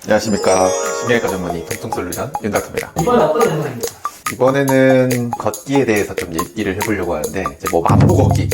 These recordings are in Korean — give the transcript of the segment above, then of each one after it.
안녕하십니까. 심혈과 전문의 통통솔루션 윤닥터입니다. 이번에 어떤 영상입니까? 이번에는 걷기에 대해서 좀 얘기를 해보려고 하는데, 이제 뭐 만보 걷기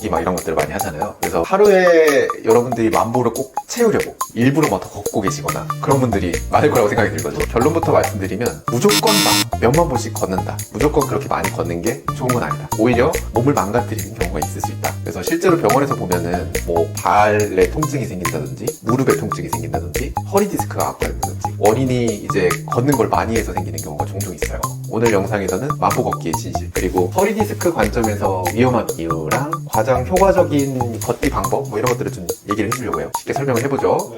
막 이런 것들을 많이 하잖아요. 그래서 하루에 여러분들이 만보를 꼭 채우려고 일부러 막 더 걷고 계시거나 그런 분들이 많을 거라고 생각이 들거든요. 결론부터 말씀드리면 무조건 막 몇만 보씩 걷는다, 무조건 그렇게 많이 걷는 게 좋은 건 아니다. 오히려 몸을 망가뜨리는 경우가 있을 수 있다. 그래서 실제로 병원에서 보면은 뭐 발에 통증이 생긴다든지 무릎에 통증이 생긴다든지 허리 디스크가 악화된다든지 원인이 이제 걷는 걸 많이 해서 생기는 경우가 종종 있어요. 오늘 영상에서는 만보 걷기의 진실, 그리고 허리 디스크 관점에서 위험한 이유랑 가장 효과적인 걷기 방법 뭐 이런 것들을 좀 얘기를 해주려고 해요. 쉽게 설명을 해보죠.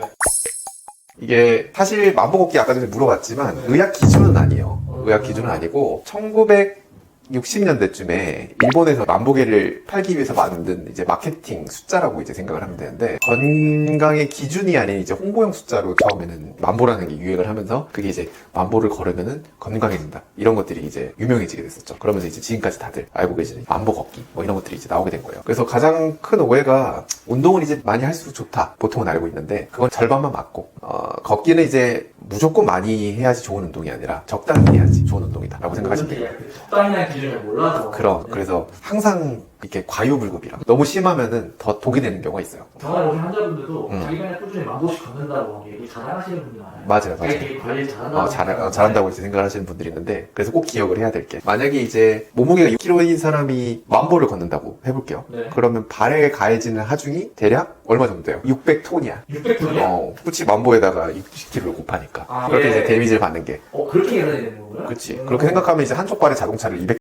이게 사실 만보 걷기 아까 전에 물어봤지만 의학 기준은 아니에요. 의학 기준은 아니고 1960년대쯤에 일본에서 만보계를 팔기 위해서 만든 이제 마케팅 숫자라고 이제 생각을 하면 되는데, 건강의 기준이 아닌 이제 홍보용 숫자로 처음에는 만보라는 게 유행을 하면서 그게 이제 만보를 걸으면은 건강해진다, 이런 것들이 이제 유명해지게 됐었죠. 그러면서 이제 지금까지 다들 알고 계시는 만보 걷기 뭐 이런 것들이 이제 나오게 된 거예요. 그래서 가장 큰 오해가 운동을 이제 많이 할수록 좋다 보통은 알고 있는데, 그건 절반만 맞고 걷기는 이제 무조건 많이 해야지 좋은 운동이 아니라 적당히 해야지 좋은 운동이다 라고 생각하시면 돼요. 적당히라는 기준을 몰라서. 그래서 항상 이렇게 과유불급이라 너무 심하면은 더 독이 되는 경우가 있어요. 병원에 오신 환자분들도 자기가 꾸준히 만보씩 걷는다고 얘기 자랑하시는 분들 많아요. 맞아요. 되게 관리 잘한다고. 잘한다고 이제 생각을 하시는 분들이 있는데, 그래서 꼭 기억을 해야 될 게, 만약에 이제 몸무게가 6kg인 사람이 만보를 걷는다고 해볼게요. 네. 그러면 발에 가해지는 하중이 대략 얼마 정도 돼요? 600톤이야. 600톤이요? 그치, 만보에다가 60kg를 곱하니까. 그렇게 예. 이제 데미지를 받는 게. 그렇게 계산이 되는 거고요? 그치. 그렇게 생각하면 이제 한쪽 발에 자동차를 200.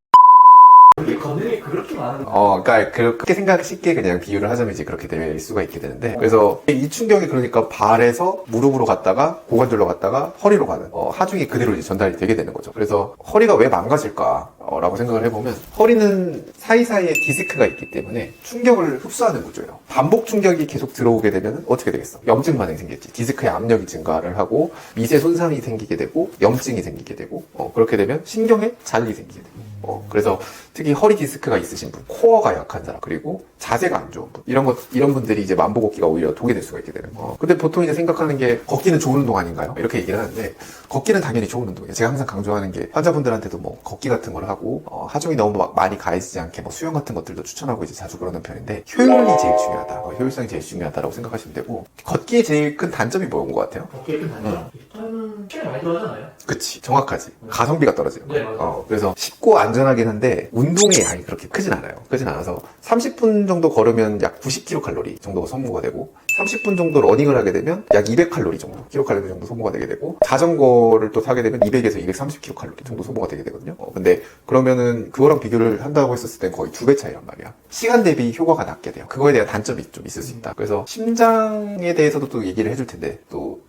그게 걷는 게 그렇게 많은 그러니까 그렇게 생각 쉽게 그냥 비유를 하자면 이제 그렇게 될 수가 있게 되는데, 그래서 이 충격이 그러니까 발에서 무릎으로 갔다가 고관절로 갔다가 허리로 가는 하중이 그대로 이제 전달이 되게 되는 거죠. 그래서 허리가 왜 망가질까? 라고 생각을 해보면, 허리는 사이사이에 디스크가 있기 때문에 충격을 흡수하는 구조예요. 반복 충격이 계속 들어오게 되면 어떻게 되겠어? 염증 반응이 생기겠지. 디스크의 압력이 증가를 하고 미세 손상이 생기게 되고 염증이 생기게 되고, 그렇게 되면 신경에 잔리 생기게 되고, 그래서 특히 허리 디스크가 있으신 분, 코어가 약한 사람, 그리고 자세가 안 좋은 분, 이런 분들이 이제 만보 걷기가 오히려 독이 될 수가 있게 되는 거. 근데 보통 이제 생각하는 게 걷기는 좋은 운동 아닌가요? 이렇게 얘기를 하는데, 걷기는 당연히 좋은 운동이에요. 제가 항상 강조하는 게, 환자분들한테도 뭐 걷기 같은 걸 하고 하중이 너무 많이 가해지지 않게 뭐 수영 같은 것들도 추천하고 이제 자주 그러는 편인데, 효율이 제일 중요하다, 효율성이 제일 중요하다라고 생각하시면 되고, 걷기의 제일 큰 단점이 뭐인 것 같아요? 걷기의 큰 단점? 일단은 시간이 많이 들어가잖아요. 그치, 정확하지. 가성비가 떨어져요. 네, 맞아요. 그래서 쉽고 안전하긴 한데 운동의 양이 그렇게 크진 않아요. 크진 않아서 30분 정도 걸으면 약 90kcal 정도가 소모가 되고, 30분 정도 러닝을 하게 되면 약 200칼로리 정도, 킬로칼로리 정도 소모가 되게 되고, 자전거를 또 타게 되면 200에서 230kcal 정도 소모가 되게 되거든요. 근데 그러면은 그거랑 비교를 한다고 했었을 땐 거의 2배 차이란 말이야. 시간 대비 효과가 낮게 돼요. 그거에 대한 단점이 좀 있을 수 있다. 그래서 심장에 대해서도 또 얘기를 해줄 텐데,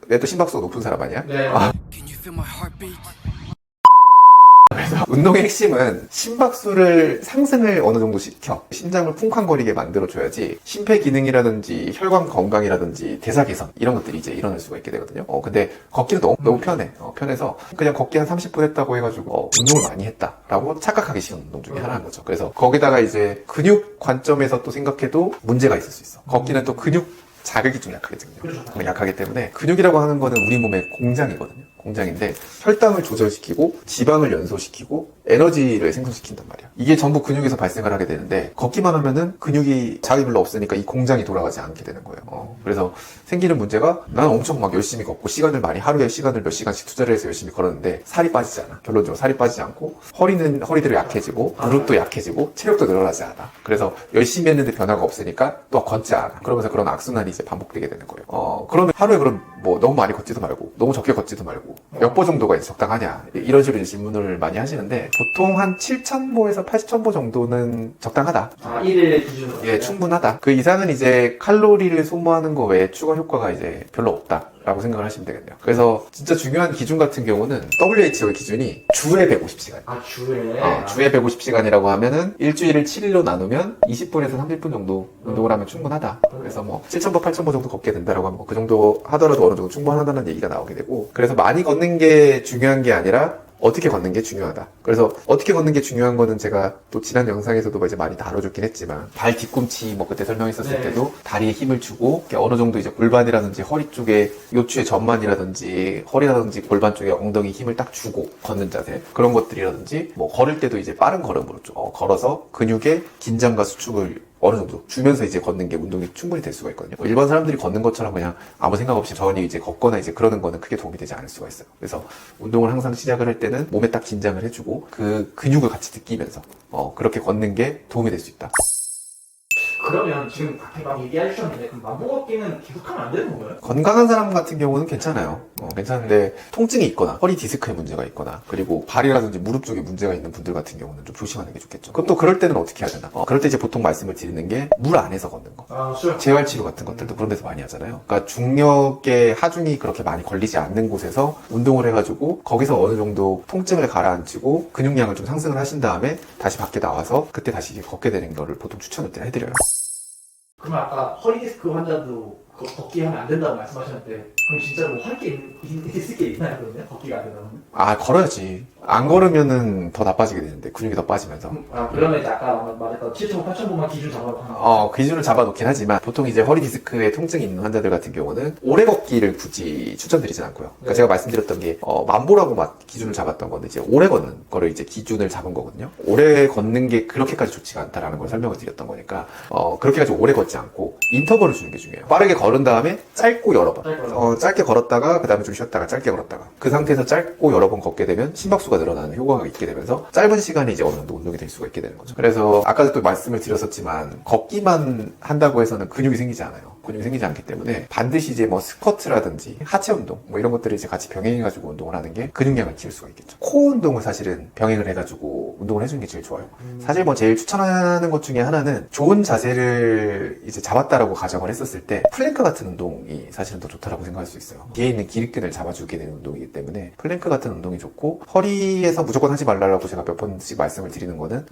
내가 또 심박수가 높은 사람 아니야? 네. 그래서 운동의 핵심은 심박수를 상승을 어느 정도 시켜 심장을 쿵쾅거리게 만들어줘야지 심폐 기능이라든지 혈관 건강이라든지 대사 개선 이런 것들이 이제 일어날 수가 있게 되거든요. 근데 걷기는 너무 편해. 편해서 그냥 걷기 한 30분 했다고 해가지고 운동을 많이 했다라고 착각하기 쉬운 운동 중에 하나인 거죠. 그래서 거기다가 이제 근육 관점에서 또 생각해도 문제가 있을 수 있어. 걷기는 또 근육 자극이 좀 약하거든요. 약하기 때문에 근육이라고 하는 거는 우리 몸의 공장이거든요. 공장인데 혈당을 조절시키고 지방을 연소시키고 에너지를 생성시킨단 말이야. 이게 전부 근육에서 발생을 하게 되는데, 걷기만 하면은 근육이 자극이 별로 없으니까 이 공장이 돌아가지 않게 되는 거예요. 그래서 생기는 문제가, 나는 엄청 막 열심히 걷고 하루에 시간을 몇 시간씩 투자를 해서 열심히 걸었는데 살이 빠지지 않아. 결론적으로 살이 빠지지 않고, 허리는 허리대로 약해지고 무릎도 약해지고 체력도 늘어나지 않아. 그래서 열심히 했는데 변화가 없으니까 또 걷지 않아. 그러면서 그런 악순환이 이제 반복되게 되는 거예요. 그러면 하루에 그럼 뭐 너무 많이 걷지도 말고 너무 적게 걷지도 말고 몇 보 정도가 이제 적당하냐, 이런 식으로 질문을 많이 하시는데, 보통 한 7,000보에서 80,000보 정도는 적당하다. 1일 기준으로. 예, 충분하다. 그 이상은 이제 칼로리를 소모하는 거 외에 추가 효과가 이제 별로 없다 라고 생각을 하시면 되겠네요. 그래서 진짜 중요한 기준 같은 경우는 WHO의 기준이 주에 150시간. 주에? 주에 150시간이라고 하면은 일주일을 7일로 나누면 20분에서 30분 정도 운동을 하면 충분하다. 그래서 뭐 7,000보, 8,000보 정도 걷게 된다라고 하면 그 정도 하더라도 어느 정도 충분하다는 얘기가 나오게 되고, 그래서 많이 걷는 게 중요한 게 아니라 어떻게 걷는 게 중요하다. 그래서 어떻게 걷는 게 중요한 거는 제가 또 지난 영상에서도 이제 많이 다뤄줬긴 했지만 발 뒤꿈치 뭐 그때 설명했었을 네. 때도 다리에 힘을 주고 이렇게 어느 정도 이제 골반이라든지 허리 쪽에 요추의 전만이라든지 허리라든지 골반 쪽에 엉덩이 힘을 딱 주고 걷는 자세 그런 것들이라든지 뭐 걸을 때도 이제 빠른 걸음으로 좀 걸어서 근육의 긴장과 수축을 어느 정도 주면서 이제 걷는 게 운동이 충분히 될 수가 있거든요. 일반 사람들이 걷는 것처럼 그냥 아무 생각 없이 전이 이제 걷거나 이제 그러는 거는 크게 도움이 되지 않을 수가 있어요. 그래서 운동을 항상 시작을 할 때는 몸에 딱 긴장을 해주고 그 근육을 같이 느끼면서 그렇게 걷는 게 도움이 될 수 있다. 그러면 지금 앞에 막 얘기하셨는데 그럼 만보걷기는 계속하면 안 되는 건가요? 건강한 사람 같은 경우는 괜찮아요. 괜찮은데 통증이 있거나 허리 디스크에 문제가 있거나 그리고 발이라든지 무릎 쪽에 문제가 있는 분들 같은 경우는 좀 조심하는 게 좋겠죠. 그럼 또 그럴 때는 어떻게 해야 되나? 그럴 때 이제 보통 말씀을 드리는 게 물 안에서 걷는 거. 아, 수영. 재활치료 같은 것들도 그런 데서 많이 하잖아요. 그러니까 중력의 하중이 그렇게 많이 걸리지 않는 곳에서 운동을 해가지고 거기서 어느 정도 통증을 가라앉히고 근육량을 좀 상승을 하신 다음에 다시 밖에 나와서 그때 다시 이렇게 걷게 되는 거를 보통 추천을 해드려요. 그러면 아까 허리 디스크 환자도 걷기 하면 안 된다고 말씀하셨는데 그럼 진짜로 뭐 할 게 있을 게 있나요 그러면? 걷기가 안 된다면? 걸어야지. 안 걸으면은 더 나빠지게 되는데 근육이 더 빠지면서. 그러면 이제 아까 말했던 7,000보, 8,000보만 기준 잡아놓고 하는 거. 기준을 잡아놓긴 하지만 보통 이제 허리 디스크에 통증이 있는 환자들 같은 경우는 오래 걷기를 굳이 추천드리진 않고요. 그러니까 네. 제가 말씀드렸던 게 만보라고 막 기준을 잡았던 건데 이제 오래 걷는 거를 이제 기준을 잡은 거거든요. 오래 걷는 게 그렇게까지 좋지가 않다라는 걸 설명을 드렸던 거니까 그렇게까지 오래 걷지 않고 인터벌을 주는 게 중요해요. 빠르게 걸은 다음에 짧고 여러 번. 짧게 걸었다가 그 다음에 좀 쉬었다가 짧게 걸었다가 그 상태에서 짧고 여러 번 걷게 되면 심박수가 늘어나는 효과가 있게 되면서 짧은 시간에 이제 어느 정도 운동이 될 수가 있게 되는 거죠. 그래서 아까도 또 말씀을 드렸었지만 걷기만 한다고 해서는 근육이 생기지 않아요. 근육이 생기지 않기 때문에 반드시 이제 뭐 스쿼트라든지 하체 운동 뭐 이런 것들을 이제 같이 병행해가지고 운동을 하는 게 근육량을 키울 수가 있겠죠. 코어 운동을 사실은 병행을 해가지고 운동을 해주는 게 제일 좋아요. 사실 뭐 제일 추천하는 것 중에 하나는 좋은 자세를 이제 잡았다라고 가정을 했었을 때 플랭크 같은 운동이 사실은 더 좋다라고 생각할 수 있어요. 뒤에 있는 기립근을 잡아주게 되는 운동이기 때문에 플랭크 같은 운동이 좋고 허리에서 무조건 하지 말라고 제가 몇 번씩 말씀을 드리는 거는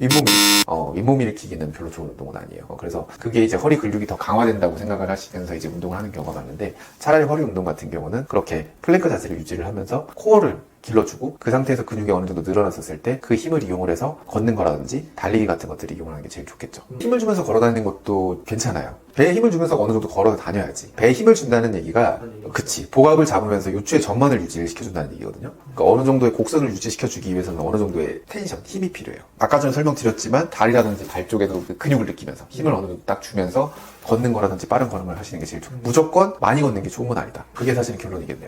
윗몸 일으키기는 별로 좋은 운동은 아니에요. 그래서 그게 이제 허리 근육이 더 강화된다고 생각을 하시면서 이제 운동을 하는 경우가 많은데 차라리 허리 운동 같은 경우는 그렇게 플랭크 자세를 유지를 하면서 코어를 길러주고 그 상태에서 근육이 어느 정도 늘어났었을 때 그 힘을 이용을 해서 걷는 거라든지 달리기 같은 것들을 이용하는 게 제일 좋겠죠. 힘을 주면서 걸어 다니는 것도 괜찮아요. 배에 힘을 주면서 어느 정도 걸어 다녀야지. 배에 힘을 준다는 얘기가 그치 복압을 잡으면서 요추의 전만을 유지시켜준다는 얘기거든요. 그러니까 어느 정도의 곡선을 유지시켜주기 위해서는 어느 정도의 텐션, 힘이 필요해요. 아까 전에 설명드렸지만 다리라든지 발 쪽에도 그 근육을 느끼면서 힘을 어느 정도 딱 주면서 걷는 거라든지 빠른 걸음을 하시는 게 제일 좋아요. 무조건 많이 걷는 게 좋은 건 아니다. 그게 사실은 결론이겠네요.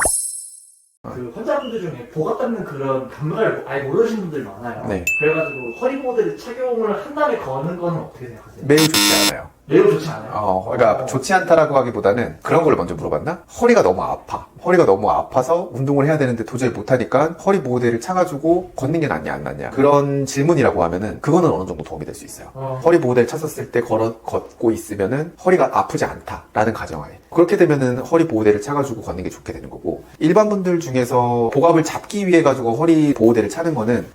그 환자분들 중에 복압 받는 그런 감각을 아예 모르시는 분들이 많아요. 네. 그래가지고 허리 보호대를 착용을 한 다음에 걷는 거는 어떻게 생각하세요? 매우 좋지 않아요. 매우 좋지 않아요. 그러니까 좋지 않다라고 하기보다는 그런 걸 먼저 물어봤나? 허리가 너무 아파. 허리가 너무 아파서 운동을 해야 되는데 도저히 못하니까 허리 보호대를 차가지고 걷는 게 낫냐 안 낫냐 그런 질문이라고 하면은 그거는 어느 정도 도움이 될 수 있어요. 허리 보호대를 찼었을 때 걷고 있으면은 허리가 아프지 않다라는 가정하에 그렇게 되면은 허리 보호대를 차가지고 걷는 게 좋게 되는 거고 일반 분들 중에서 복압을 잡기 위해 가지고 허리 보호대를 차는 거는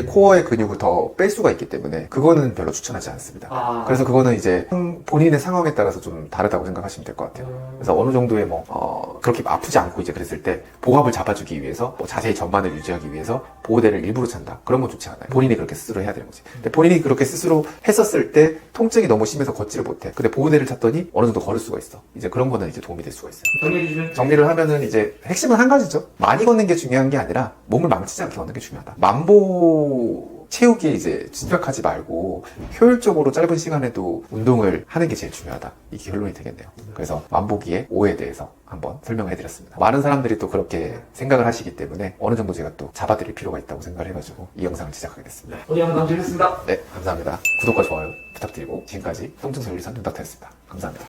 코어의 근육을 더 뺄 수가 있기 때문에 그거는 별로 추천하지 않습니다. 그래서 그거는 이제 본인의 상황에 따라서 좀 다르다고 생각하시면 될 것 같아요. 그래서 어느 정도의 그렇게 아프지 않고 이제 그랬을 때 복압을 잡아주기 위해서 자세히 전만을 유지하기 위해서 보호대를 일부러 찬다. 그런 건 좋지 않아요. 본인이 그렇게 스스로 해야 되는 거지. 근데 본인이 그렇게 스스로 했었을 때 통증이 너무 심해서 걷지를 못해. 근데 보호대를 찼더니 어느 정도 걸을 수가 있어. 이제 그런 거는 이제 도움이 될 수가 있어요. 정리를 하면은 이제 핵심은 한 가지죠. 많이 걷는 게 중요한 게 아니라 몸을 망치지 않게 걷는 게 중요하다. 만보 채우기에 이제 집착하지 말고 효율적으로 짧은 시간에도 운동을 하는 게 제일 중요하다. 이게 결론이 되겠네요. 그래서 만보기의 오해에 대해서 한번 설명을 해드렸습니다. 많은 사람들이 또 그렇게 생각을 하시기 때문에 어느 정도 제가 또 잡아드릴 필요가 있다고 생각을 해가지고 이 영상을 제작하게 됐습니다. 오늘 영상 재밌습니다. 네, 감사합니다. 구독과 좋아요 부탁드리고 지금까지 통증소윤리산 윤닥터였습니다. 감사합니다.